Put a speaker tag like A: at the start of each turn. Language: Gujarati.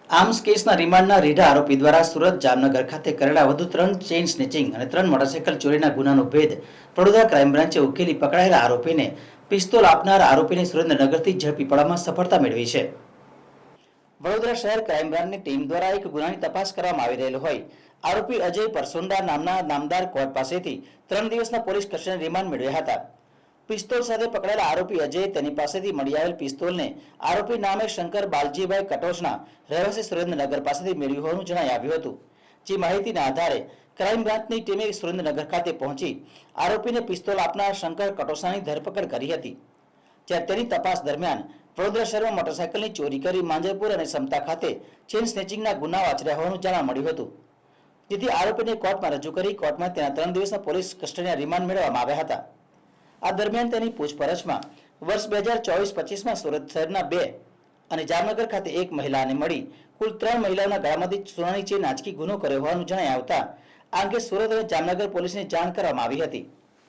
A: આર્મ્સ કેસના રિમાન્ડના રીઢા આરોપી દ્વારા સુરત જામનગર ખાતે કરેલા વધુ 3 ચેઇન સ્નેચિંગ અને 3 મોટરસાઇકલ ચોરીના ગુનાનો ભેદ વડોદરા ક્રાઇમ બ્રાન્ચે ઉકેલી પકડાયેલા આરોપીને પિસ્તોલ આપનાર આરોપીને સુરેન્દ્રનગરથી ઝડપી પાડવામાં સફળતા મેળવી છે. વડોદરા શહેર ક્રાઇમ બ્રાન્ચની ટીમ દ્વારા એક ગુનાની તપાસ કરવામાં આવી રહેલ હોય આરોપી અજય પરસોંડા નામના નામદાર કોર્ટ પાસેથી 3 દિવસના પોલીસ કસ્ટડી રિમાન્ડ મેળવ્યા હતા. પિસ્તોલ સાથે પકડાયેલા આરોપી અજય તેની પાસેથી મળી આવેલ પિસ્તોલને આરોપી નામે શંકર બાલજીભાઈ કટોચના રહેવાસી સુરેન્દ્રનગર પાસેથી મેળવ્યું હોવાનું જણાઈ આવ્યું હતું. જે માહિતીના આધારે ક્રાઇમ બ્રાન્ચની ટીમે સુરેન્દ્રનગર ખાતે પહોંચી આરોપીને પિસ્તોલ આપનાર શંકર કટોચનાની ધરપકડ કરી હતી. જ્યારે તેની તપાસ દરમિયાન વડોદરા શહેરમાં મોટરસાઇકલની ચોરી કરી માંજરપુર અને સમતા ખાતે ચેઇન સ્નેચિંગના ગુનાઓ આચર્યા હોવાનું જાણવા મળ્યું હતું. જેથી આરોપીને કોર્ટમાં રજૂ કરી કોર્ટમાં તેના 3 દિવસના પોલીસ કસ્ટડીના રિમાન્ડ મેળવવામાં આવ્યા હતા. આ દરમિયાન તેની પૂછપરછમાં વર્ષ 2024-25માં સુરત શહેરના 2 અને જામનગર ખાતે 1 મહિલાને મળી કુલ 3 મહિલાઓના ગળામાંથી સોનાની ચેઇન આંચકી ગુનો કર્યો હોવાનું જણાઈ આવતા આ અંગે સુરત અને જામનગર પોલીસને જાણ કરવામાં આવી હતી.